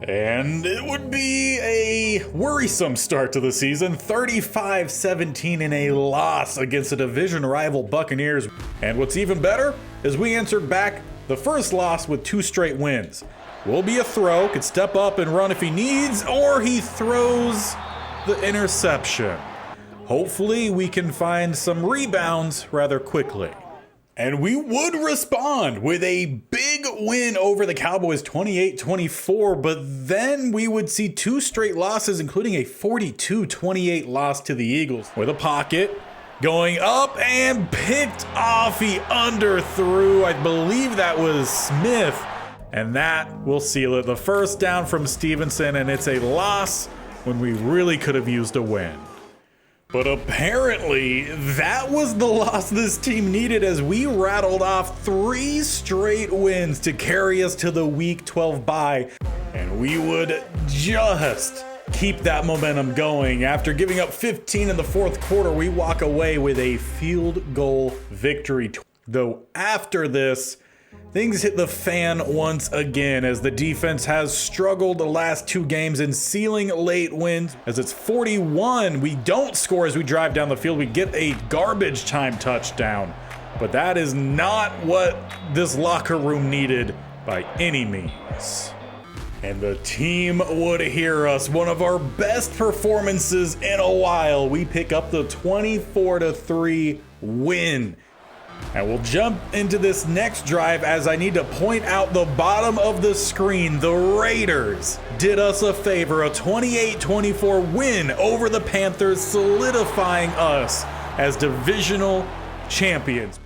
And it would be a worrisome start to the season, 35-17 in a loss against a division rival Buccaneers. And what's even better is we answered back the first loss with 2 straight wins. Will be a throw, could step up and run if he needs, or he throws the interception. Hopefully we can find some rebounds rather quickly. And we would respond with a big win over the Cowboys 28-24, but then we would see 2 straight losses, including a 42-28 loss to the Eagles. With a pocket, going up and picked off, he underthrew. I believe that was Smith, and that will seal it. The first down from Stevenson, and it's a loss when we really could have used a win. But apparently, that was the loss this team needed as we rattled off 3 straight wins to carry us to the Week 12 bye. And we would just keep that momentum going. After giving up 15 in the fourth quarter, we walk away with a field goal victory. Though after this, things hit the fan once again as the defense has struggled the last 2 games in sealing late wins. As it's 41, we don't score as we drive down the field. We get a garbage time touchdown. But that is not what this locker room needed by any means. And the team would hear us. One of our best performances in a while. We pick up the 24-3 win. And we'll jump into this next drive as I need to point out the bottom of the screen. The Raiders did us a favor, a 28-24 win over the Panthers, solidifying us as divisional champions.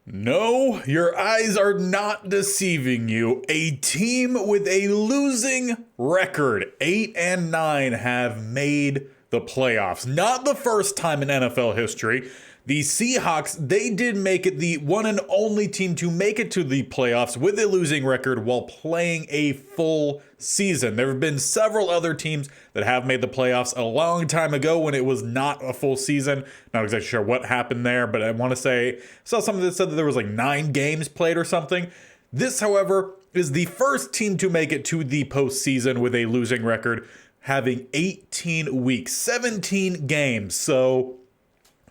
No, your eyes are not deceiving you. A team with a losing record, 8-9, have made the playoffs. Not the first time in NFL history. The Seahawks, they did make it the one and only team to make it to the playoffs with a losing record while playing a full season. There have been several other teams that have made the playoffs a long time ago when it was not a full season. Not exactly sure what happened there, but I want to say, I saw something that said that there was like 9 games played or something. This, however, is the first team to make it to the postseason with a losing record, having 18 weeks, 17 games. So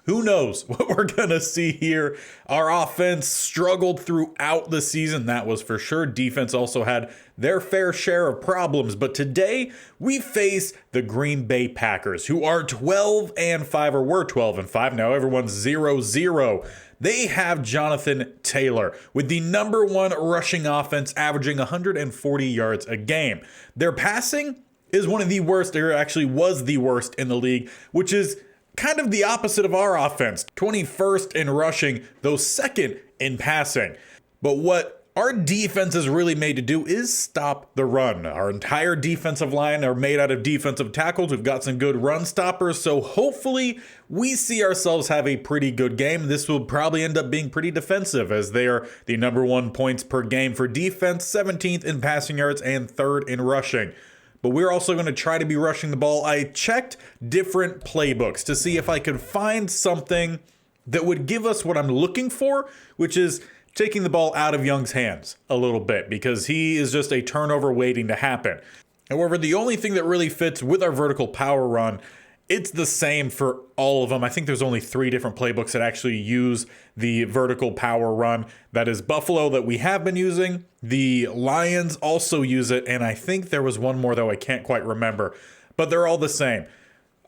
who knows what we're going to see here. Our offense struggled throughout the season, that was for sure. Defense also had their fair share of problems. But today, we face the Green Bay Packers, who are 12-5, or were 12-5. Now everyone's 0-0. They have Jonathan Taylor with the number 1 rushing offense, averaging 140 yards a game. Their passing is one of the worst, or actually was the worst in the league, which is kind of the opposite of our offense. 21st in rushing, though 2nd in passing. But what our defense is really made to do is stop the run. Our entire defensive line are made out of defensive tackles. We've got some good run stoppers, so hopefully we see ourselves have a pretty good game. This will probably end up being pretty defensive as they are the number 1 points per game for defense, 17th in passing yards, and 3rd in rushing. But we're also going to try to be rushing the ball. I checked different playbooks to see if I could find something that would give us what I'm looking for, which is taking the ball out of Young's hands a little bit, because he is just a turnover waiting to happen. However, the only thing that really fits with our vertical power run, it's the same for all of them. I think there's only 3 different playbooks that actually use the vertical power run. That is Buffalo that we have been using. The Lions also use it. And I think there was one more, though I can't quite remember. But they're all the same.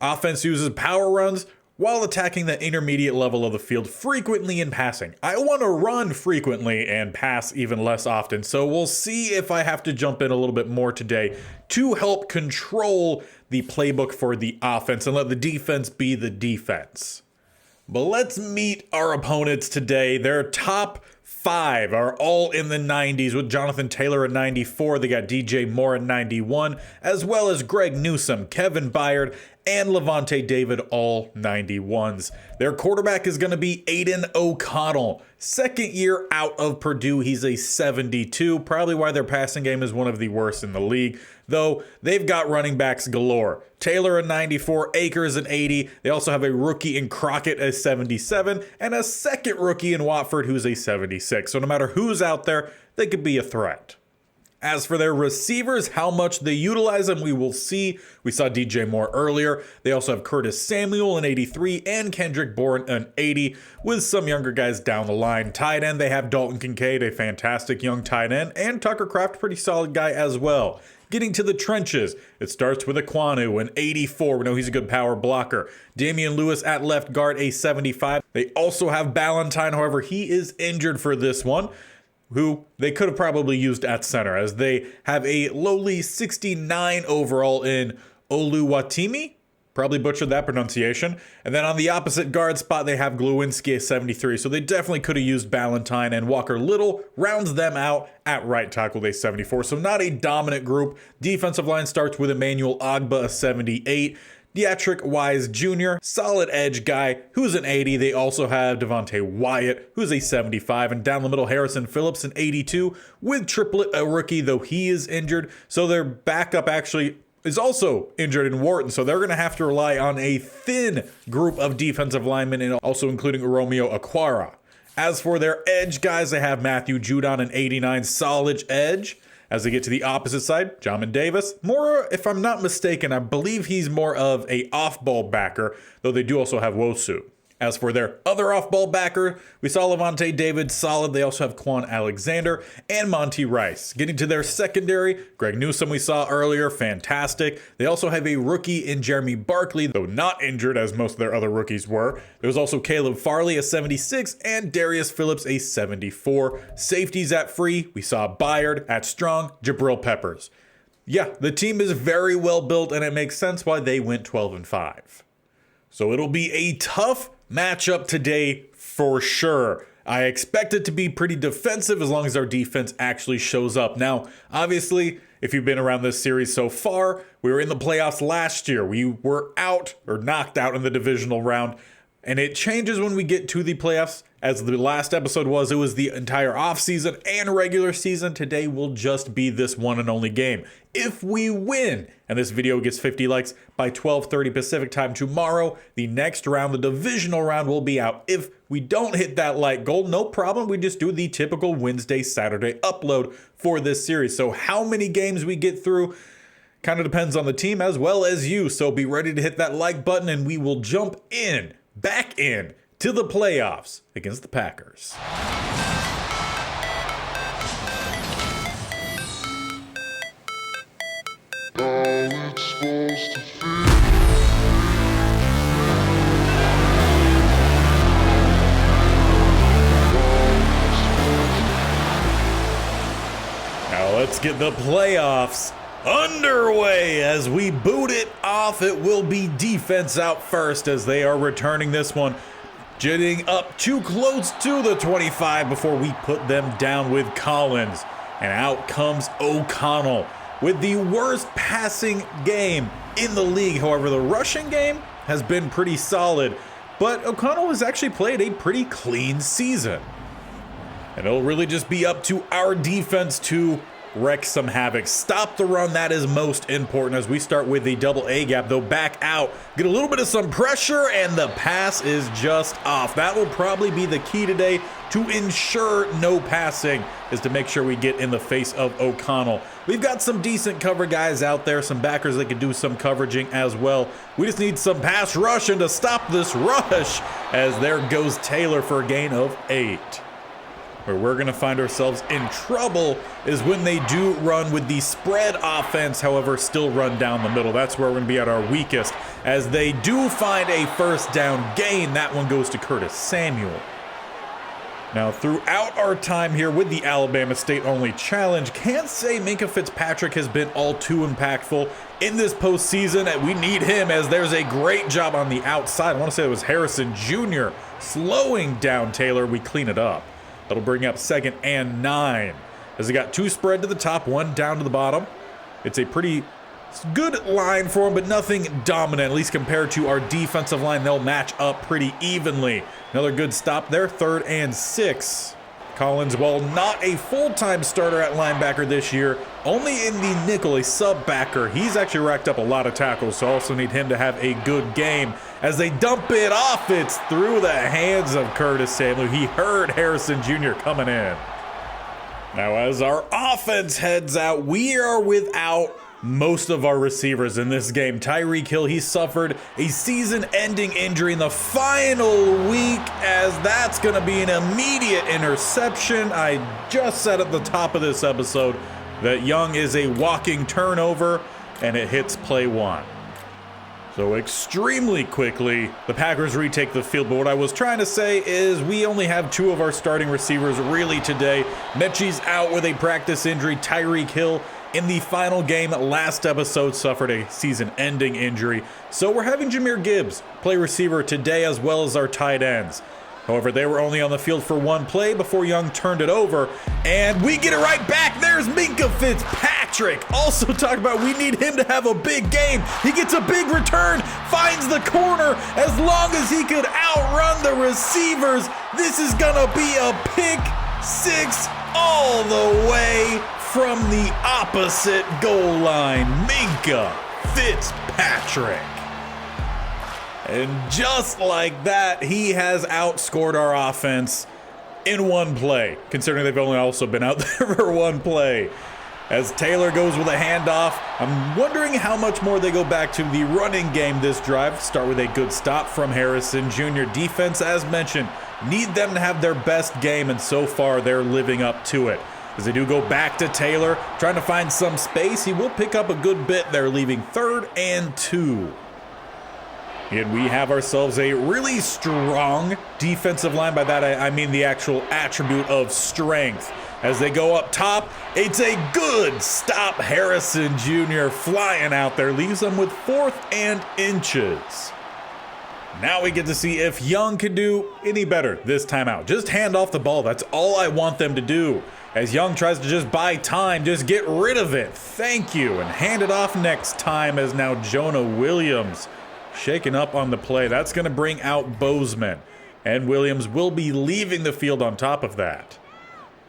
Offense uses power runs while attacking the intermediate level of the field frequently in passing. I want to run frequently and pass even less often. So we'll see if I have to jump in a little bit more today to help control the playbook for the offense and let the defense be the defense. But let's meet our opponents today. Their top 5 are all in the 90s, with Jonathan Taylor at 94. They got DJ Moore at 91, as well as Greg Newsome, Kevin Byard, and Levante David, all 91s. Their quarterback is going to be Aiden O'Connell. 2nd year out of Purdue, he's a 72. Probably why their passing game is one of the worst in the league, though they've got running backs galore. Taylor at 94, Akers at 80. They also have a rookie in Crockett at 77, and a second rookie in Watford who's a 76. So no matter who's out there, they could be a threat. As for their receivers, how much they utilize them, we will see. We saw DJ Moore earlier. They also have Curtis Samuel, an 83, and Kendrick Bourne, an 80, with some younger guys down the line. Tight end, they have Dalton Kincaid, a fantastic young tight end, and Tucker Kraft, pretty solid guy as well. Getting to the trenches, it starts with Aquanu, an 84. We know he's a good power blocker. Damian Lewis at left guard, a 75. They also have Ballantyne, however, he is injured for this one, who they could have probably used at center, as they have a lowly 69 overall in Oluwatimi. Probably butchered that pronunciation. And then on the opposite guard spot, they have Glowinski at 73. So they definitely could have used Ballantyne, and Walker Little rounds them out at right tackle, a 74. So not a dominant group. Defensive line starts with Emmanuel Agba, a 78. Deatrick Wise Jr., solid edge guy, who's an 80. They also have Devontae Wyatt, who's a 75. And down the middle, Harrison Phillips, an 82, with Triplett, a rookie, though he is injured. So their backup actually is also injured in Wharton. So they're going to have to rely on a thin group of defensive linemen, and also including Romeo Aquara. As for their edge guys, they have Matthew Judon, an 89, solid edge. As they get to the opposite side, Jamin Davis, more, if I'm not mistaken, I believe he's more of a off-ball backer, though they do also have Wosu. As for their other off-ball backer, we saw Levante David, solid. They also have Quan Alexander and Monty Rice. Getting to their secondary, Greg Newsome we saw earlier, fantastic. They also have a rookie in Jeremy Barkley, though not injured as most of their other rookies were. There's also Caleb Farley, a 76, and Darius Phillips, a 74. Safeties at free, we saw Bayard at strong, Jabril Peppers. Yeah, the team is very well built, and it makes sense why they went 12-5. So it'll be a tough matchup today for sure. I expect it to be pretty defensive as long as our defense actually shows up. Now, obviously, if you've been around this series so far, we were in the playoffs last year. We were out or knocked out in the divisional round, and it changes when we get to the playoffs. As the last episode was, it was the entire offseason and regular season. Today will just be this one and only game. If we win, and this video gets 50 likes by 12:30 Pacific time tomorrow, the next round, the divisional round, will be out. If we don't hit that like goal, no problem. We just do the typical Wednesday, Saturday upload for this series. So how many games we get through kind of depends on the team as well as you. So be ready to hit that like button, and we will jump back in to the playoffs against the Packers. Now let's get the playoffs underway. As we boot it off, it will be defense out first, as they are returning this one, getting up too close to the 25 before we put them down with Collins. And out comes O'Connell with the worst passing game in the league. However, the rushing game has been pretty solid, but O'Connell has actually played a pretty clean season. And it'll really just be up to our defense to wreak some havoc. Stop the run, that is most important, as we start with the double A gap, though back out, get a little bit of some pressure, and the pass is just off. That will probably be the key today to ensure no passing, is to make sure we get in the face of O'Connell. We've got some decent cover guys out there, some backers that can do some coveraging as well. We just need some pass rush, and to stop this rush, as there goes Taylor for a gain of 8. Where we're going to find ourselves in trouble is when they do run with the spread offense, however, still run down the middle. That's where we're going to be at our weakest, as they do find a first down gain. That one goes to Curtis Samuel. Now, throughout our time here with the Alabama State-only challenge, can't say Minkah Fitzpatrick has been all too impactful in this postseason. We need him, as there's a great job on the outside. I want to say it was Harrison Jr. slowing down Taylor. We clean it up. That'll bring up 2nd and 9. As they got 2 spread to the top, 1 down to the bottom. It's a pretty good line for them, but nothing dominant, at least compared to our defensive line. They'll match up pretty evenly. Another good stop there, 3rd and 6. Collins, while not a full-time starter at linebacker this year, only in the nickel, a sub-backer. He's actually racked up a lot of tackles, so also need him to have a good game. As they dump it off, it's through the hands of Curtis Samuel. He heard Harrison Jr. coming in. Now, as our offense heads out, we are without most of our receivers in this game. Tyreek Hill, he suffered a season-ending injury in the final week, as that's going to be an immediate interception. I just said at the top of this episode that Young is a walking turnover, and it hits play 1. So extremely quickly, the Packers retake the field. But what I was trying to say is we only have 2 of our starting receivers really today. Mechie's out with a practice injury. Tyreek Hill in the final game last episode suffered a season-ending injury. So we're having Jahmyr Gibbs play receiver today, as well as our tight ends. However, they were only on the field for 1 play before Young turned it over, and we get it right back. There's Minkah Fitzpatrick. Also talk about we need him to have a big game. He gets a big return, finds the corner. As long as he could outrun the receivers, this is gonna be a pick 6 all the way from the opposite goal line. Minkah Fitzpatrick. And just like that, he has outscored our offense in 1 play, considering they've only also been out there for 1 play. As Taylor goes with a handoff, I'm wondering how much more they go back to the running game this drive. Start with a good stop from Harrison Jr. Defense, as mentioned, need them to have their best game, and so far they're living up to it. As they do go back to Taylor, trying to find some space, he will pick up a good bit there, leaving 3rd and 2. And we have ourselves a really strong defensive line. By that, I mean the actual attribute of strength. As they go up top, it's a good stop. Harrison Jr. flying out there, leaves them with 4th and inches. Now we get to see if Young can do any better this time out. Just hand off the ball. That's all I want them to do. As Young tries to just buy time, just get rid of it. Thank you. And hand it off next time, as now Jonah Williams shaken up on the play. That's going to bring out Bozeman, and Williams will be leaving the field on top of that.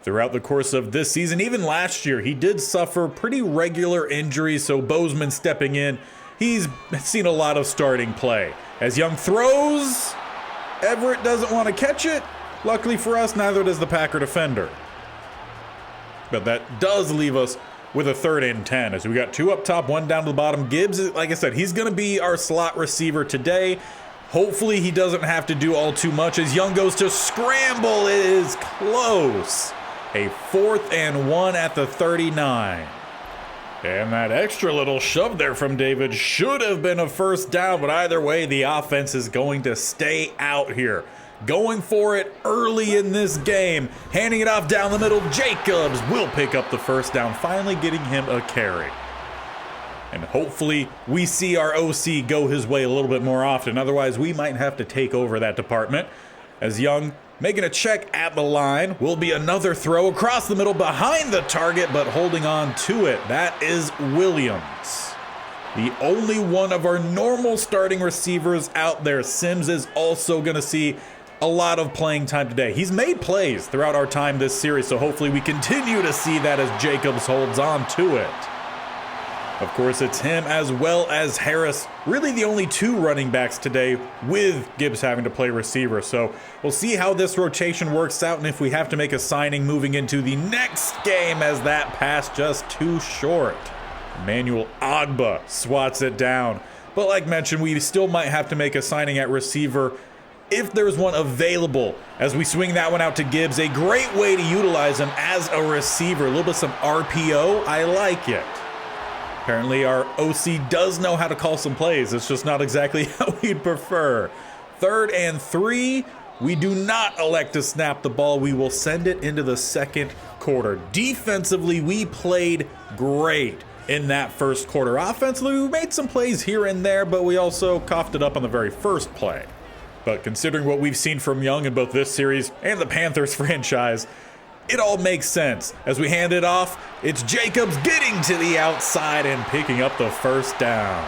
Throughout the course of this season, even last year, he did suffer pretty regular injuries, so Bozeman stepping in, he's seen a lot of starting play. As Young throws, Everett doesn't want to catch it. Luckily for us, neither does the Packer defender. But that does leave us with a 3rd and 10, as we got 2 up top, 1 down to the bottom. Gibbs, like I said, he's going to be our slot receiver today. Hopefully he doesn't have to do all too much, as Young goes to scramble. It is close. A 4th and 1 at the 39. And that extra little shove there from David should have been a 1st down, but either way, the offense is going to stay out here. Going for it early in this game, handing it off down the middle. Jacobs will pick up the 1st down, finally getting him a carry. And hopefully we see our OC go his way a little bit more often. Otherwise, we might have to take over that department. As Young making a check at the line, will be another throw across the middle behind the target, but holding on to it. That is Williams. The only one of our normal starting receivers out there. Sims is also going to see a lot of playing time today. He's made plays throughout our time this series, so hopefully we continue to see that as Jacobs holds on to it. Of course, it's him as well as Harris, really the only 2 running backs today, with Gibbs having to play receiver. So we'll see how this rotation works out, and if we have to make a signing moving into the next game, as that pass just too short. Emmanuel Ogbah swats it down. But like mentioned, we still might have to make a signing at receiver if there's one available, as we swing that one out to Gibbs. A great way to utilize him as a receiver. A little bit of some RPO. I like it. Apparently our OC does know how to call some plays. It's just not exactly how we'd prefer. 3rd and 3. We do not elect to snap the ball. We will send it into the 2nd quarter. Defensively, we played great in that 1st quarter. Offensively, we made some plays here and there, but we also coughed it up on the very 1st play. But considering what we've seen from Young in both this series and the Panthers franchise, it all makes sense. As we hand it off, it's Jacobs getting to the outside and picking up the 1st down.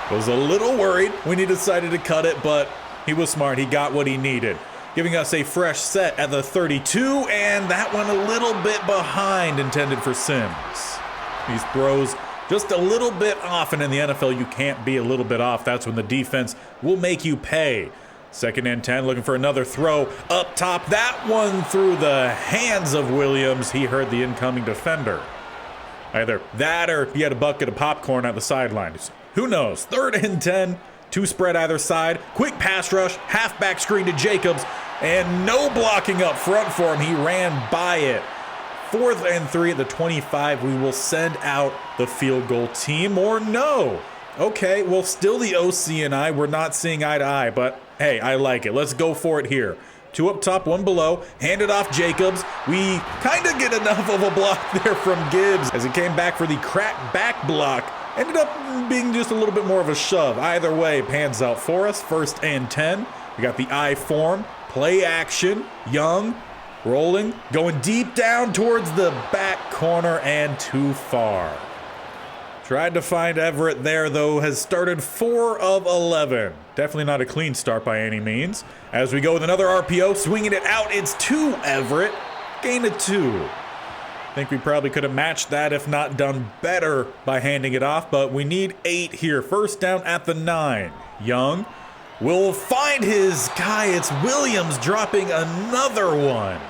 Was a little worried when he decided to cut it, but he was smart. He got what he needed, giving us a fresh set at the 32, and that one a little bit behind, intended for Sims. These throws just a little bit off, and in the NFL you can't be a little bit off. That's when the defense will make you pay. 2nd and 10, looking for another throw up top. That one through the hands of Williams. He heard the incoming defender. Either that or he had a bucket of popcorn at the sidelines. Who knows? 3rd and 10, 2 spread either side. Quick pass rush, halfback screen to Jacobs, and no blocking up front for him. He ran by it. 4th and 3 at the 25. We will send out the field goal team, or no. Okay, well, still the OC and I, we're not seeing eye to eye, but hey, I like it. Let's go for it here. 2 up top, 1 below. Hand it off Jacobs. We kind of get enough of a block there from Gibbs as he came back for the crack back block. Ended up being just a little bit more of a shove. Either way, pans out for us. 1st and 10. We got the I form. Play action. Young. Rolling. Going deep down towards the back corner and too far. Tried to find Everett there, though, has started 4 of 11. Definitely not a clean start by any means. As we go with another RPO, swinging it out, it's to Everett. Gain of 2. I think we probably could have matched that, if not done better, by handing it off, but we need 8 here. 1st down at the 9. Young will find his guy. It's Williams dropping another one.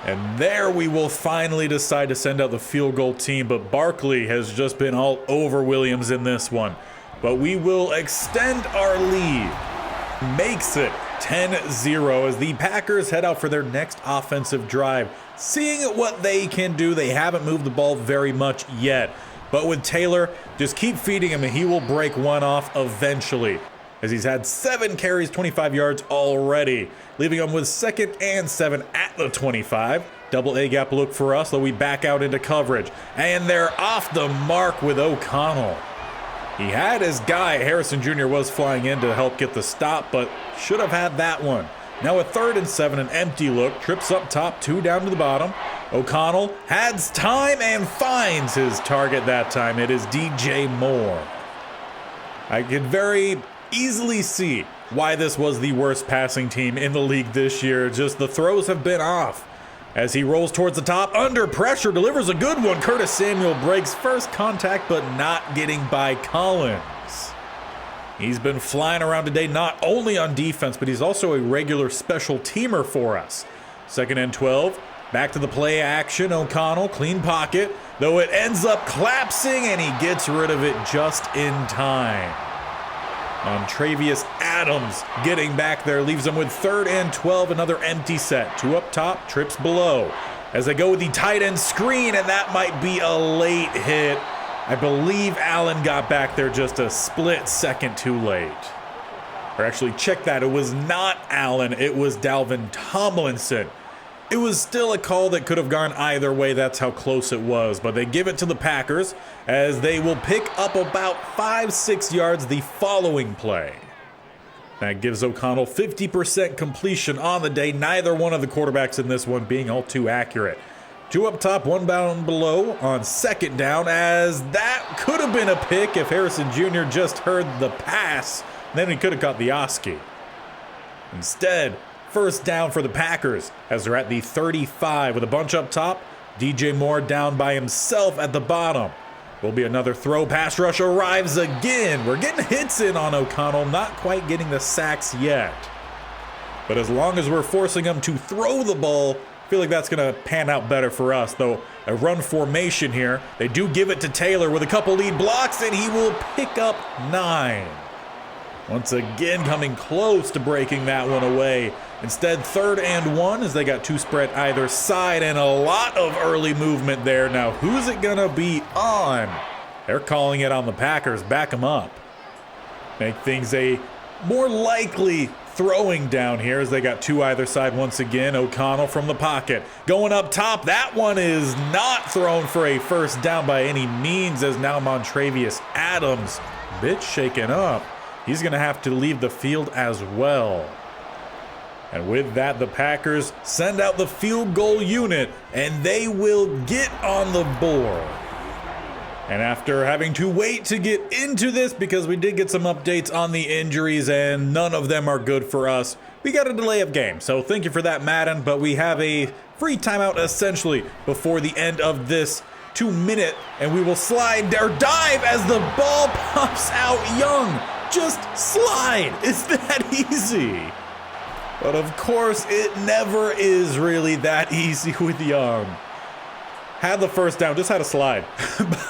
And there we will finally decide to send out the field goal team, but Barkley has just been all over Williams in this one. But we will extend our lead. Makes it 10-0 as the Packers head out for their next offensive drive. Seeing what they can do, they haven't moved the ball very much yet. But with Taylor, just keep feeding him and he will break one off eventually, as he's had 7 carries, 25 yards already, leaving him with 2nd and 7 at the 25. Double A gap look for us, though we back out into coverage. And they're off the mark with O'Connell. He had his guy, Harrison Jr. was flying in to help get the stop, but should have had that one. Now a 3rd and 7, an empty look, trips up top, 2 down to the bottom. O'Connell has time and finds his target that time. It is DJ Moore. I could very easily see why this was the worst passing team in the league this year. Just the throws have been off. As he rolls towards the top, under pressure, delivers a good one. Curtis Samuel breaks first contact, but not getting by Collins. He's been flying around today, not only on defense, but he's also a regular special teamer for us. 2nd and 12, back to the play action. O'Connell, clean pocket, though it ends up collapsing, and he gets rid of it just in time. Travius Adams getting back there leaves them with 3rd and 12, another empty set. 2 up top, trips below. As they go with the tight end screen, and that might be a late hit. I believe Allen got back there just a split second too late. Or actually, check that. It was not Allen. It was Dalvin Tomlinson. It was still a call that could have gone either way. That's how close it was. But they give it to the Packers as they will pick up about 5-6 yards the following play. That gives O'Connell 50% completion on the day. Neither one of the quarterbacks in this one being all too accurate. 2 up top, 1 down below on 2nd down, as that could have been a pick if Harrison Jr. just heard the pass. Then he could have caught the Oski. Instead, 1st down for the Packers as they're at the 35 with a bunch up top. DJ Moore down by himself at the bottom. Will be another throw. Pass rush arrives again. We're getting hits in on O'Connell, not quite getting the sacks yet. But as long as we're forcing him to throw the ball, I feel like that's going to pan out better for us, though. A run formation here. They do give it to Taylor with a couple lead blocks, and he will pick up 9. Once again, coming close to breaking that one away. Instead, 3rd and 1 as they got 2 spread either side, and a lot of early movement there. Now, who's it going to be on? They're calling it on the Packers. Back them up. Make things a more likely throwing down here as they got 2 either side once again. O'Connell from the pocket. Going up top. That one is not thrown for a 1st down by any means, as now Montravius Adams, a bit shaken up. He's going to have to leave the field as well. And with that, the Packers send out the field goal unit, and they will get on the board. And after having to wait to get into this, because we did get some updates on the injuries and none of them are good for us, we got a delay of game. So thank you for that, Madden, but we have a free timeout essentially before the end of this 2-minute, and we will slide or dive as the ball pops out. Young, just slide. It's that that easy. But of course, it never is really that easy with Young. Had the first down, just had a slide.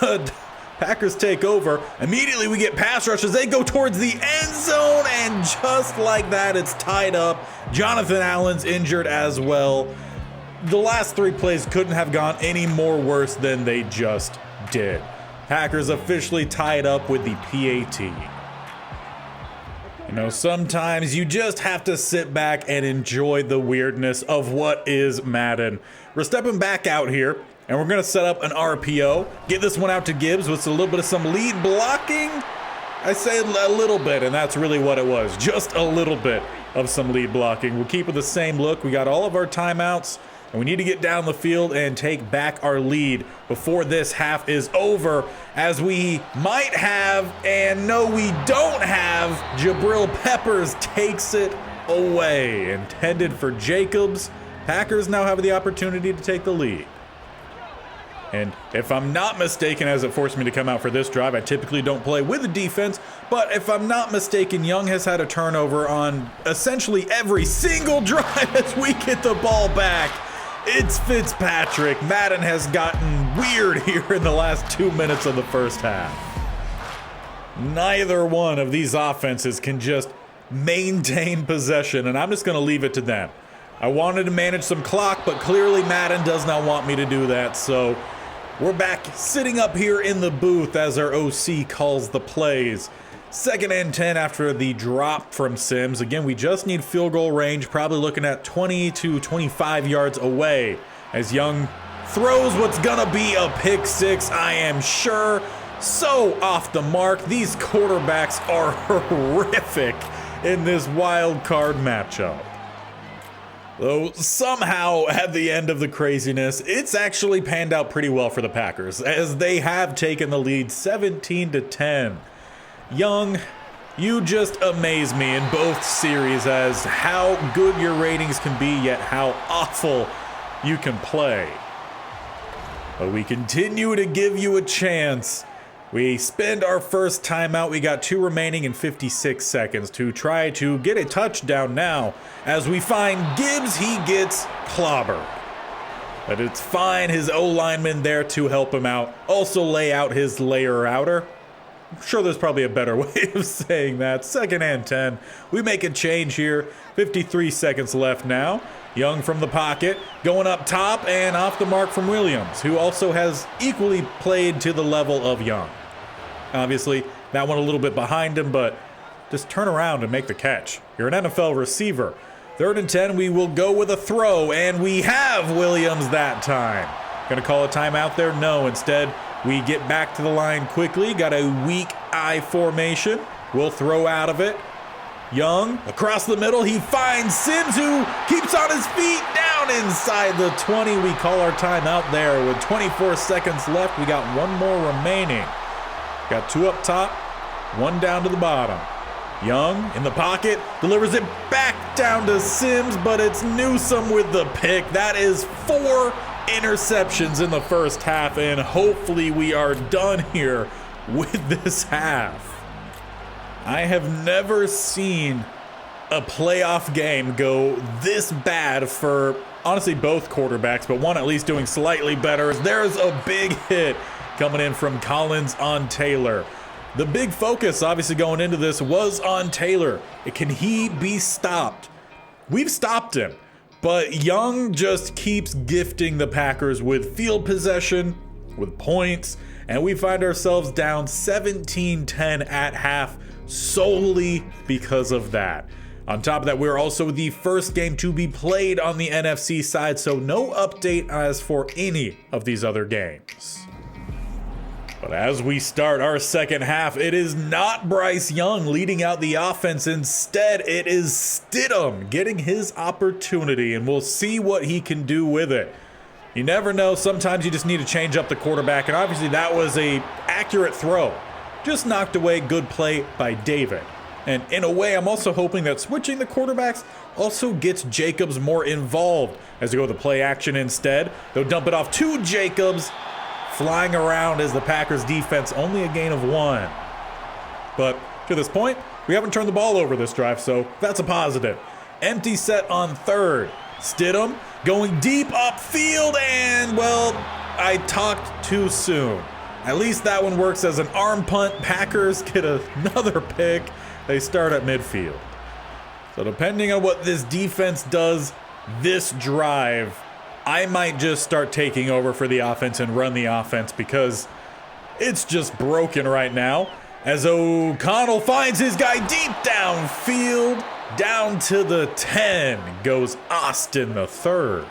But Packers take over. Immediately we get pass rushes. They go towards the end zone, and just like that, it's tied up. Jonathan Allen's injured as well. The last 3 plays couldn't have gone any more worse than they just did. Packers officially tied up with the PAT. You know, sometimes you just have to sit back and enjoy the weirdness of what is Madden. We're stepping back out here, and we're going to set up an RPO. Get this one out to Gibbs with a little bit of some lead blocking. I say a little bit, and that's really what it was. Just a little bit of some lead blocking. We'll keep with the same look. We got all of our timeouts, and we need to get down the field and take back our lead before this half is over, as we might have, and no, we don't have. Jabril Peppers takes it away. Intended for Jacobs. Packers now have the opportunity to take the lead. And if I'm not mistaken, as it forced me to come out for this drive, I typically don't play with the defense, but if I'm not mistaken, Young has had a turnover on essentially every single drive as we get the ball back. It's Fitzpatrick. Madden has gotten weird here in the last 2 minutes of the first half. Neither one of these offenses can just maintain possession, and I'm just going to leave it to them. I wanted to manage some clock, but clearly Madden does not want me to do that, so we're back sitting up here in the booth as our OC calls the plays. 2nd and 10 after the drop from Sims. Again, we just need field goal range, probably looking at 20 to 25 yards away, as Young throws what's gonna be a pick 6, I am sure. So off the mark. These quarterbacks are horrific in this wild card matchup. Though somehow at the end of the craziness, it's actually panned out pretty well for the Packers, as they have taken the lead 17 to 10. Young, you just amaze me in both series as how good your ratings can be, yet how awful you can play. But we continue to give you a chance. We spend our first timeout. We got 2 remaining in 56 seconds to try to get a touchdown now. As we find Gibbs, he gets clobbered. But it's fine. His O-lineman there to help him out. Also lay out his layer outer. I'm sure there's probably a better way of saying that. 2nd and 10. We make a change here. 53 seconds left now. Young from the pocket, going up top and off the mark from Williams, who also has equally played to the level of Young. Obviously, that one a little bit behind him, but just turn around and make the catch. You're an NFL receiver. 3rd and 10, we will go with a throw, and we have Williams that time. Gonna call a timeout there? No, instead, we get back to the line quickly. Got a weak I formation. We'll throw out of it. Young, across the middle, he finds Sims, who keeps on his feet, down inside the 20. We call our timeout there with 24 seconds left. We got 1 more remaining. Got 2 up top, 1 down to the bottom. Young in the pocket, delivers it back down to Sims, but it's Newsome with the pick. That is 4 interceptions in the first half, and hopefully we are done here with this half. I have never seen a playoff game go this bad for, honestly, both quarterbacks, but one at least doing slightly better. There's a big hit coming in from Collins on Taylor. The big focus, obviously, going into this was on Taylor. Can he be stopped? We've stopped him, but Young just keeps gifting the Packers with field possession, with points, and we find ourselves down 17-10 at half solely because of that. On top of that, we're also the first game to be played on the NFC side, so no update as for any of these other games. But as we start our second half, it is not Bryce Young leading out the offense. Instead, it is Stidham getting his opportunity, and we'll see what he can do with it. You never know. Sometimes you just need to change up the quarterback, and obviously that was a accurate throw. Just knocked away, good play by David. And in a way, I'm also hoping that switching the quarterbacks also gets Jacobs more involved as they go with the play action instead. They'll dump it off to Jacobs, flying around as the Packers defense, only a gain of 1. But to this point. We haven't turned the ball over this drive, so that's a positive. Empty set on third. Stidham going deep upfield, and, well, I talked too soon. At least that one works as an arm punt. Packers get another pick. They start at midfield. So depending on what this defense does this drive, I might just start taking over for the offense and run the offense because it's just broken right now. As O'Connell finds his guy deep downfield, down to the 10 goes Austin the third.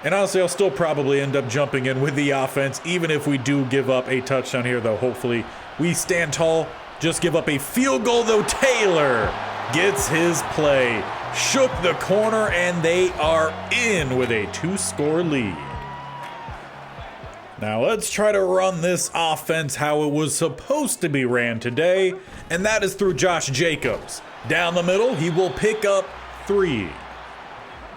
And honestly, I'll still probably end up jumping in with the offense, even if we do give up a touchdown here, though hopefully we stand tall. Just give up a field goal, though. Taylor gets his play, shook the corner, and they are in with a 2-score lead. Now let's try to run this offense how it was supposed to be ran today, and that is through Josh Jacobs. Down the middle, he will pick up 3.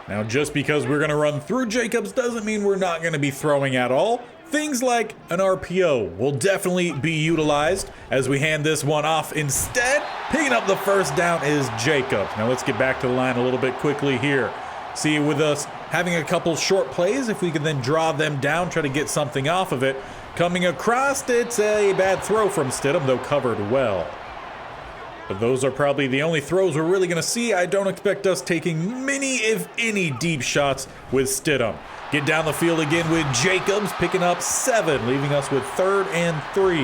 Now, just because we're going to run through Jacobs doesn't mean we're not going to be throwing at all. Things like an RPO will definitely be utilized as we hand this one off instead. Picking up the first down is Jacobs. Now, let's get back to the line a little bit quickly here. See, with us having a couple short plays, if we can then draw them down, try to get something off of it. Coming across, it's a bad throw from Stidham, though covered well. But those are probably the only throws we're really going to see. I don't expect us taking many, if any, deep shots with Stidham. Get down the field again with Jacobs, picking up 7, leaving us with 3rd and 3.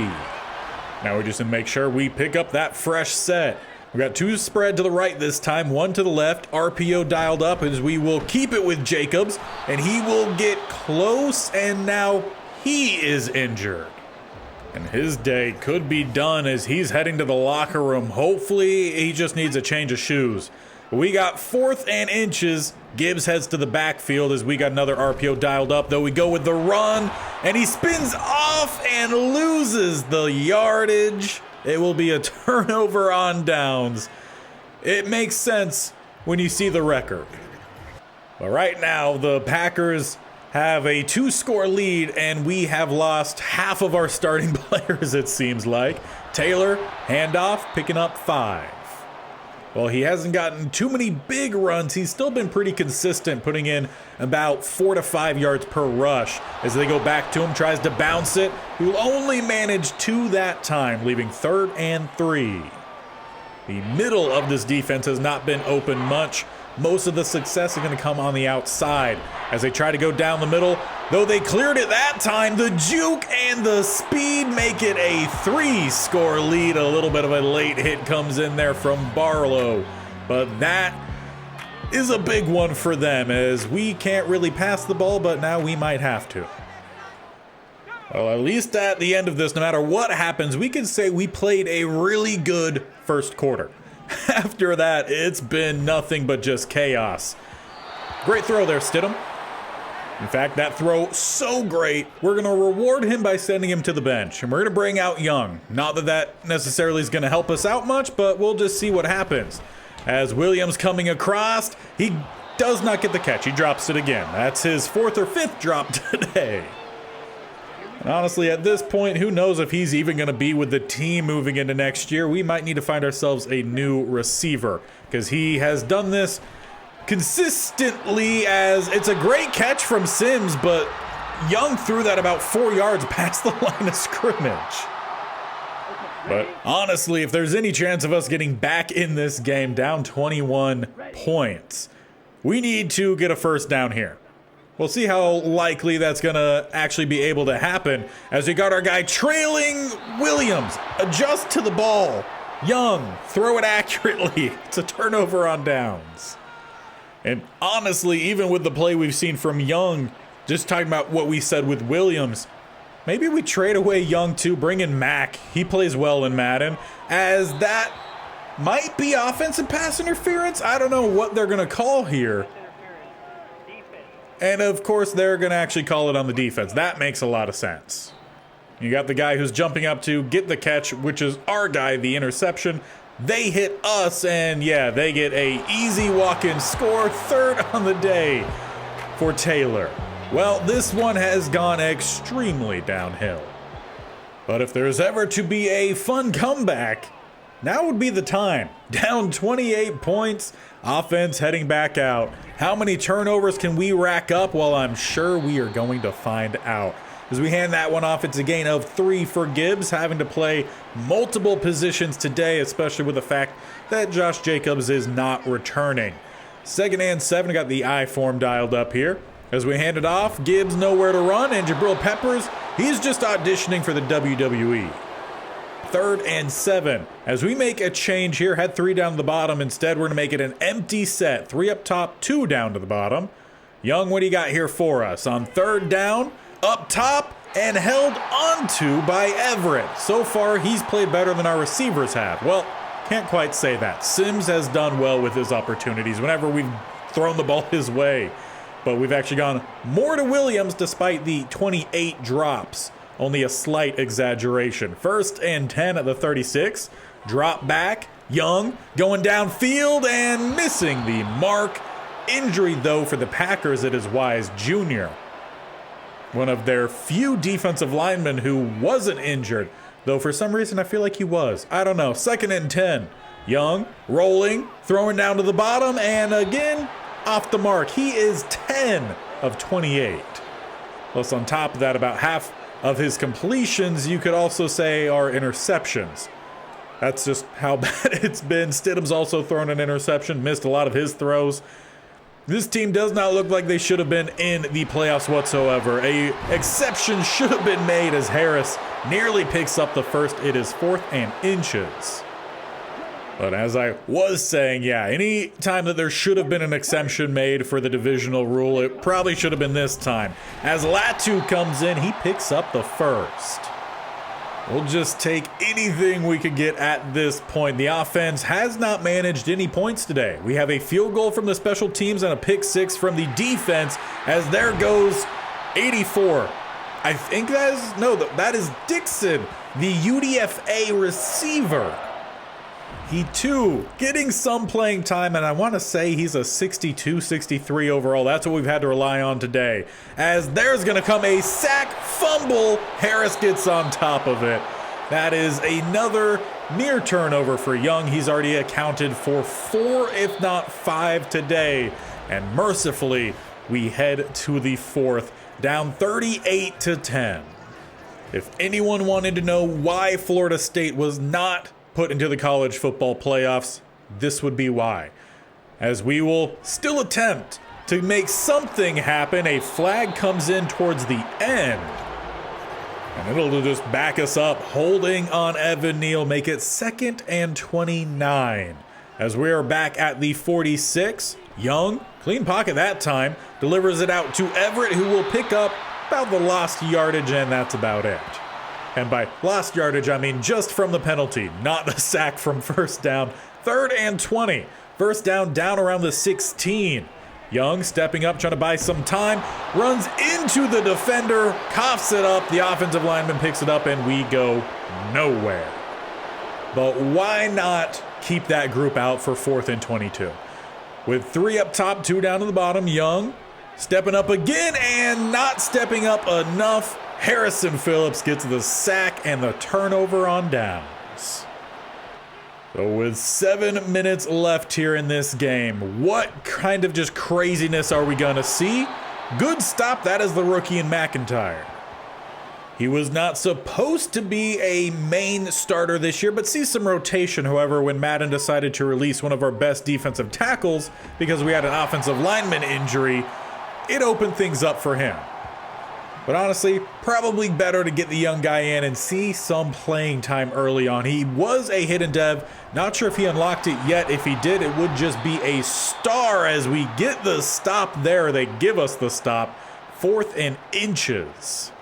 Now we're just going to make sure we pick up that fresh set. We got 2 spread to the right this time, 1 to the left. RPO dialed up as we will keep it with Jacobs, and he will get close, and now he is injured. And his day could be done as he's heading to the locker room. Hopefully, he just needs a change of shoes. We got 4th and inches. Gibbs heads to the backfield as we got another RPO dialed up, though we go with the run, and he spins off and loses the yardage. It will be a turnover on downs. It makes sense when you see the record. But right now, the Packers have a 2-score lead, and we have lost half of our starting players, it seems like. Taylor, handoff, picking up 5. Well, he hasn't gotten too many big runs. He's still been pretty consistent, putting in about 4 to 5 yards per rush. As they go back to him, tries to bounce it. He will only manage 2 that time, leaving 3rd and 3. The middle of this defense has not been open much. Most of the success is going to come on the outside as they try to go down the middle. Though they cleared it that time, the juke and the speed make it a 3-score lead. A little bit of a late hit comes in there from Barlow, but that is a big one for them as we can't really pass the ball, but now we might have to. Well, at least at the end of this, no matter what happens, we can say we played a really good first quarter. After that, it's been nothing but just chaos. Great throw there, Stidham. In fact, that throw so great, we're going to reward him by sending him to the bench. And we're going to bring out Young. Not that that necessarily is going to help us out much, but we'll just see what happens. As Williams coming across, he does not get the catch. He drops it again. That's his 4th or 5th drop today. And honestly, at this point, who knows if he's even going to be with the team moving into next year. We might need to find ourselves a new receiver because he has done this consistently. As it's a great catch from Sims, but Young threw that about 4 yards past the line of scrimmage. But honestly, if there's any chance of us getting back in this game down 21 points, we need to get a first down here. We'll see how likely that's going to actually be able to happen as we got our guy trailing Williams. Adjust to the ball. Young, throw it accurately. It's a turnover on downs. And honestly, even with the play we've seen from Young, just talking about what we said with Williams, maybe we trade away Young too, bring in Mack. He plays well in Madden, as that might be offensive pass interference. I don't know what they're going to call here. And of course, they're going to actually call it on the defense. That makes a lot of sense. You got the guy who's jumping up to get the catch, which is our guy, the interception. They hit us, and yeah, they get a easy walk-in score, 3rd on the day for Taylor. Well, this one has gone extremely downhill. But if there's ever to be a fun comeback, now would be the time. Down 28 points, offense heading back out. How many turnovers can we rack up? Well, I'm sure we are going to find out. As we hand that one off, it's a gain of 3 for Gibbs, having to play multiple positions today, especially with the fact that Josh Jacobs is not returning. 2nd and 7, got the I form dialed up here. As we hand it off, Gibbs nowhere to run, and Jabril Peppers, he's just auditioning for the WWE. 3rd and 7. As we make a change here, head 3 down to the bottom. Instead, we're going to make it an empty set. 3 up top, 2 down to the bottom. Young, what do you got here for us? On 3rd down, up top, and held onto by Everett. So far, he's played better than our receivers have. Well, can't quite say that. Sims has done well with his opportunities whenever we've thrown the ball his way. But we've actually gone more to Williams despite the 28 drops. Only a slight exaggeration. 1st and 10 at the 36. Drop back. Young going downfield and missing the mark. Injury, though, for the Packers, it is Wise Jr., one of their few defensive linemen who wasn't injured, though for some reason I feel like he was. I don't know. 2nd and 10. Young, rolling, throwing down to the bottom, and again, off the mark. He is 10 of 28. Plus, on top of that, about half of his completions, you could also say, are interceptions. That's just how bad it's been. Stidham's also thrown an interception, missed a lot of his throws. This team does not look like they should have been in the playoffs whatsoever. An exception should have been made as Harris nearly picks up the first. It is 4th and inches. But as I was saying, yeah, any time that there should have been an exception made for the divisional rule, it probably should have been this time. As Latu comes in, he picks up the first. We'll just take anything we could get at this point. The offense has not managed any points today. We have a field goal from the special teams and a pick 6 from the defense, as there goes 84. I think that is Dixon, the UDFA receiver. He too getting some playing time, and I want to say he's a 62, 63 overall. That's what we've had to rely on today. As there's going to come a sack fumble, Harris gets on top of it. That is another near turnover for Young. He's already accounted for 4, if not 5 today. And mercifully, we head to the 4th, down 38-10. If anyone wanted to know why Florida State was not put into the college football playoffs, this would be why. As we will still attempt to make something happen, a flag comes in towards the end. And it'll just back us up, holding on Evan Neal, make it 2nd and 29. As we are back at the 46, Young, clean pocket that time, delivers it out to Everett, who will pick up about the lost yardage, and that's about it. And by lost yardage, I mean just from the penalty, not the sack from 1st down. 3rd and 20. 1st down around the 16. Young stepping up, trying to buy some time. Runs into the defender, coughs it up. The offensive lineman picks it up, and we go nowhere. But why not keep that group out for 4th and 22? With 3 up top, 2 down to the bottom, Young stepping up again and not stepping up enough. Harrison Phillips gets the sack and the turnover on downs. So with 7 minutes left here in this game, what kind of just craziness are we going to see? Good stop. That is the rookie in McIntyre. He was not supposed to be a main starter this year, but sees some rotation. However, when Madden decided to release one of our best defensive tackles because we had an offensive lineman injury, it opened things up for him. But honestly, probably better to get the young guy in and see some playing time early on. He was a hidden dev. Not sure if he unlocked it yet. If he did, it would just be a star as we get the stop there. They give us the stop. 4th and inches.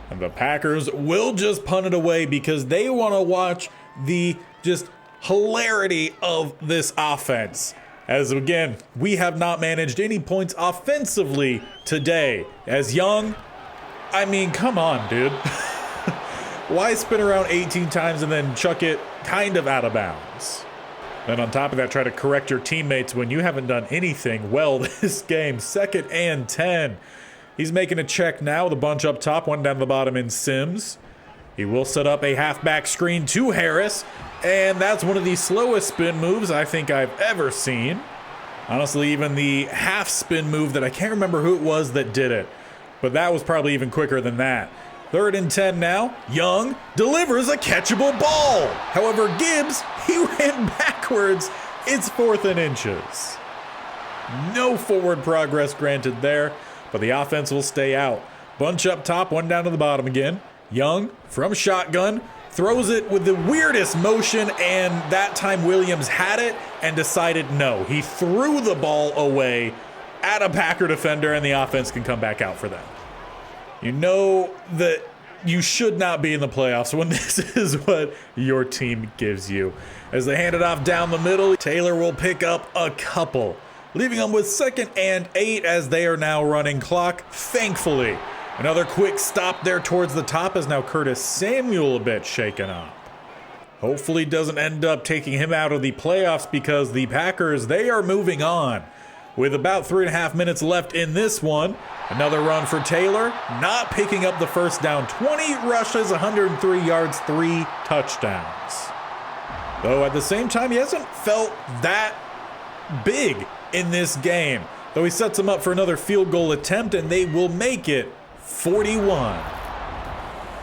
And the Packers will just punt it away because they want to watch the just hilarity of this offense. As again, we have not managed any points offensively today. As Young, I mean, come on, dude. Why spin around 18 times and then chuck it kind of out of bounds? Then on top of that, try to correct your teammates when you haven't done anything well this game. 2nd and 10. He's making a check now with a bunch up top, one down the bottom in Sims. He will set up a halfback screen to Harris. And that's one of the slowest spin moves I think I've ever seen. Honestly, even the half spin move that I can't remember who it was that did it, but that was probably even quicker than that. 3rd and 10 now. Young delivers a catchable ball. However, Gibbs, he ran backwards. It's 4th and inches. No forward progress granted there, but the offense will stay out. Bunch up top, one down to the bottom again. Young from shotgun throws it with the weirdest motion, and that time Williams had it and decided no. He threw the ball away at a Packer defender, and the offense can come back out for that. You know that you should not be in the playoffs when this is what your team gives you. As they hand it off down the middle, Taylor will pick up a couple, leaving them with 2nd and 8 as they are now running clock. Thankfully, another quick stop there towards the top as now Curtis Samuel a bit shaken up. Hopefully doesn't end up taking him out of the playoffs because the Packers, they are moving on. With about 3.5 minutes left in this one, another run for Taylor, not picking up the first down. 20 rushes, 103 yards, 3 touchdowns. Though at the same time, he hasn't felt that big in this game. Though he sets them up for another field goal attempt, and they will make it 41.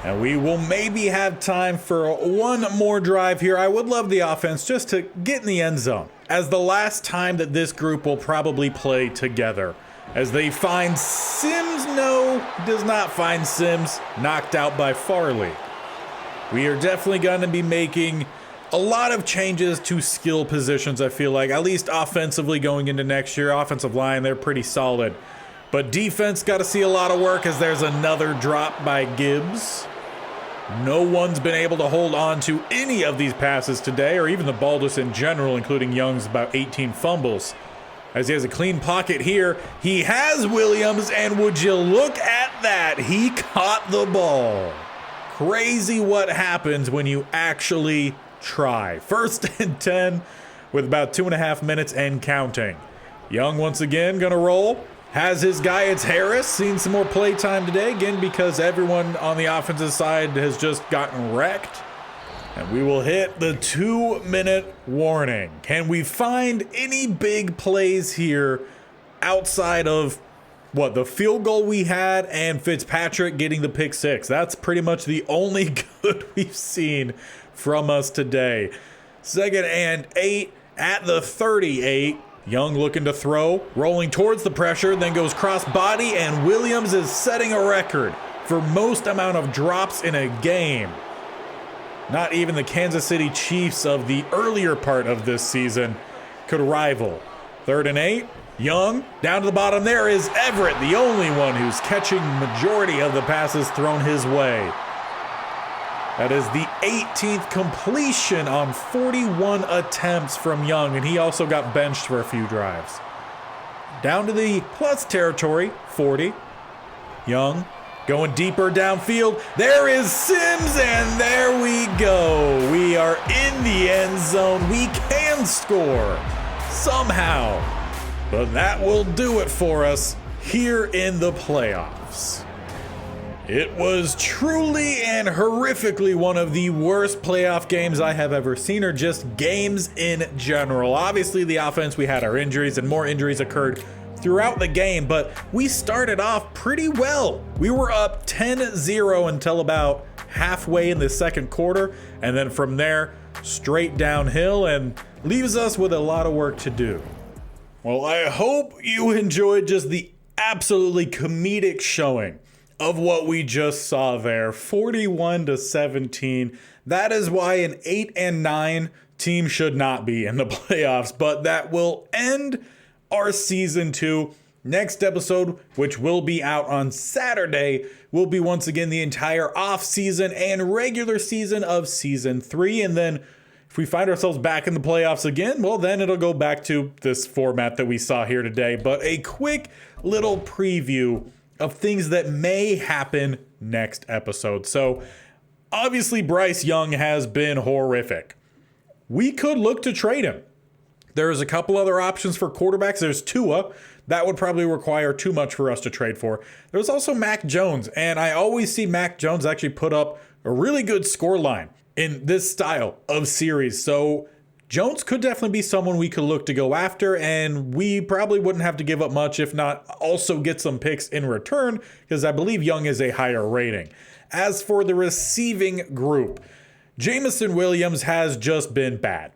And we will maybe have time for one more drive here. I would love the offense just to get in the end zone, as the last time that this group will probably play together. As they find Sims, no, does not find Sims, knocked out by Farley. We are definitely going to be making a lot of changes to skill positions, I feel like, at least offensively going into next year. Offensive line, they're pretty solid. But defense got to see a lot of work as there's another drop by Gibbs. No one's been able to hold on to any of these passes today, or even the ball just in general, including Young's about 18 fumbles. As he has a clean pocket here, he has Williams, and would you look at that? He caught the ball. Crazy what happens when you actually try. 1st and 10 with about 2.5 minutes and counting. Young once again gonna roll. Has his guy, it's Harris, seen some more play time today, again because everyone on the offensive side has just gotten wrecked. And we will hit the 2-minute warning. Can we find any big plays here outside of, what, the field goal we had and Fitzpatrick getting the pick 6? That's pretty much the only good we've seen from us today. 2nd and 8 at the 38. Young looking to throw, rolling towards the pressure, then goes cross body, and Williams is setting a record for most amount of drops in a game. Not even the Kansas City Chiefs of the earlier part of this season could rival. 3rd and 8, Young, down to the bottom there is Everett, the only one who's catching majority of the passes thrown his way. That is the 18th completion on 41 attempts from Young, and he also got benched for a few drives. Down to the plus territory, 40. Young going deeper downfield. There is Sims, and there we go. We are in the end zone. We can score somehow, but that will do it for us here in the playoffs. It was truly and horrifically one of the worst playoff games I have ever seen, or just games in general. Obviously, the offense, we had our injuries, and more injuries occurred throughout the game, but we started off pretty well. We were up 10-0 until about halfway in the second quarter, and then from there, straight downhill, and leaves us with a lot of work to do. Well, I hope you enjoyed just the absolutely comedic showing of what we just saw there. 41-17. That is why an 8-9 team should not be in the playoffs, but that will end our season 2. Next episode, which will be out on Saturday, will be once again the entire off season and regular season of season 3. And then if we find ourselves back in the playoffs again, well, then it'll go back to this format that we saw here today. But a quick little preview of things that may happen next episode. So obviously Bryce Young has been horrific. We could look to trade him. There's a couple other options for quarterbacks. There's Tua. That would probably require too much for us to trade for. There's also Mac Jones, and I always see Mac Jones actually put up a really good score line in this style of series. So Jones could definitely be someone we could look to go after, and we probably wouldn't have to give up much, if not also get some picks in return, because I believe Young is a higher rating. As for the receiving group, Jameson Williams has just been bad.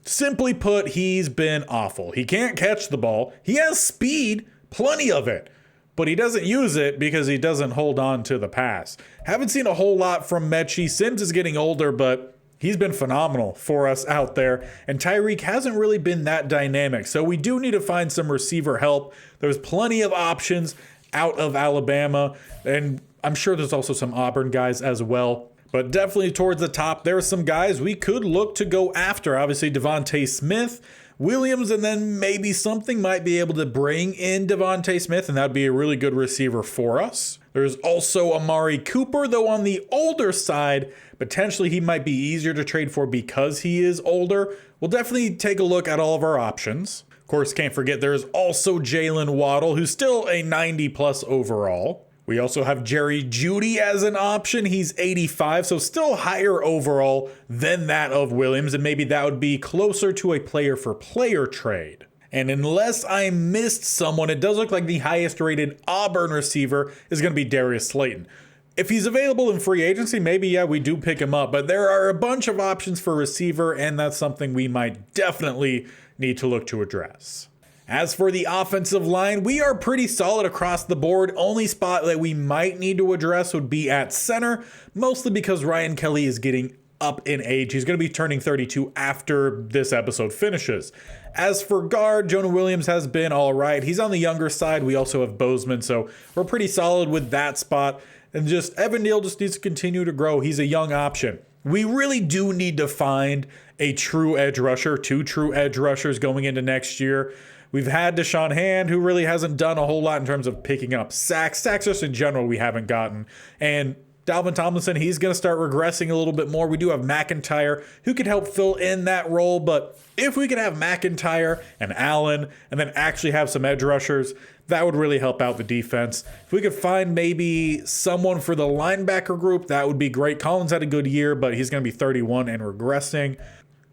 Simply put, he's been awful. He can't catch the ball. He has speed, plenty of it, but he doesn't use it because he doesn't hold on to the pass. Haven't seen a whole lot from Mechie. Sims is getting older, but he's been phenomenal for us out there. And Tyreek hasn't really been that dynamic. So we do need to find some receiver help. There's plenty of options out of Alabama. And I'm sure there's also some Auburn guys as well. But definitely towards the top, there are some guys we could look to go after. Obviously, Devontae Smith, Williams, and then maybe something might be able to bring in Devontae Smith, and that'd be a really good receiver for us. There's also Amari Cooper, though on the older side, potentially he might be easier to trade for because he is older. We'll definitely take a look at all of our options. Of course, can't forget there's also Jalen Waddle, who's still a 90 plus overall. We also have Jerry Jeudy as an option. He's 85, so still higher overall than that of Williams, and maybe that would be closer to a player-for-player trade. And unless I missed someone, it does look like the highest rated Auburn receiver is going to be Darius Slayton. If he's available in free agency, maybe, yeah, we do pick him up, but there are a bunch of options for receiver, and that's something we might definitely need to look to address. As for the offensive line, we are pretty solid across the board. Only spot that we might need to address would be at center, mostly because Ryan Kelly is getting up in age. He's going to be turning 32 after this episode finishes. As for guard, Jonah Williams has been all right. He's on the younger side. We also have Bozeman, so we're pretty solid with that spot. And just Evan Neal just needs to continue to grow. He's a young option. We really do need to find a true edge rusher, 2 true edge rushers going into next year. We've had Deshaun Hand, who really hasn't done a whole lot in terms of picking up sacks. Sacks just in general we haven't gotten. And Dalvin Tomlinson, he's going to start regressing a little bit more. We do have McIntyre, who could help fill in that role. But if we could have McIntyre and Allen and then actually have some edge rushers, that would really help out the defense. If we could find maybe someone for the linebacker group, that would be great. Collins had a good year, but he's going to be 31 and regressing.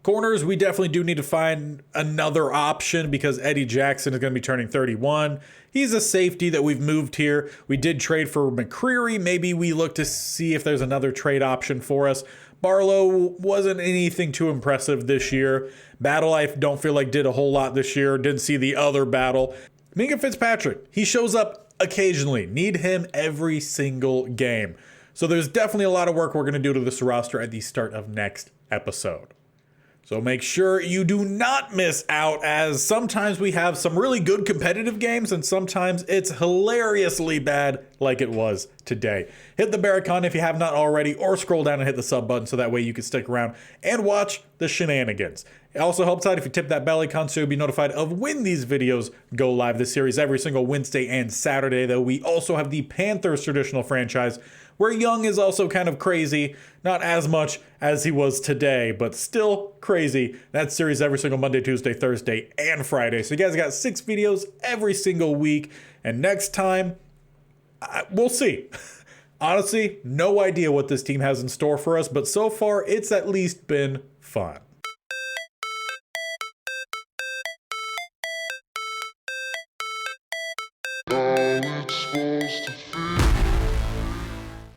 Corners, we definitely do need to find another option because Eddie Jackson is going to be turning 31. He's a safety that we've moved here. We did trade for McCreary. Maybe we look to see if there's another trade option for us. Barlow wasn't anything too impressive this year. Battle, I don't feel like did a whole lot this year. Didn't see the other Battle. Minka Fitzpatrick, he shows up occasionally. Need him every single game. So there's definitely a lot of work we're going to do to this roster at the start of next episode. So make sure you do not miss out, as sometimes we have some really good competitive games and sometimes it's hilariously bad like it was today. Hit the bell icon if you have not already, or scroll down and hit the sub button so that way you can stick around and watch the shenanigans. It also helps out if you tip that bell icon so you'll be notified of when these videos go live. This series every single Wednesday and Saturday, though. We also have the Panthers traditional franchise, where Young is also kind of crazy, not as much as he was today, but still crazy. That series every single Monday, Tuesday, Thursday, and Friday. So you guys got 6 videos every single week. And next time, we'll see. Honestly, no idea what this team has in store for us, but so far it's at least been fun.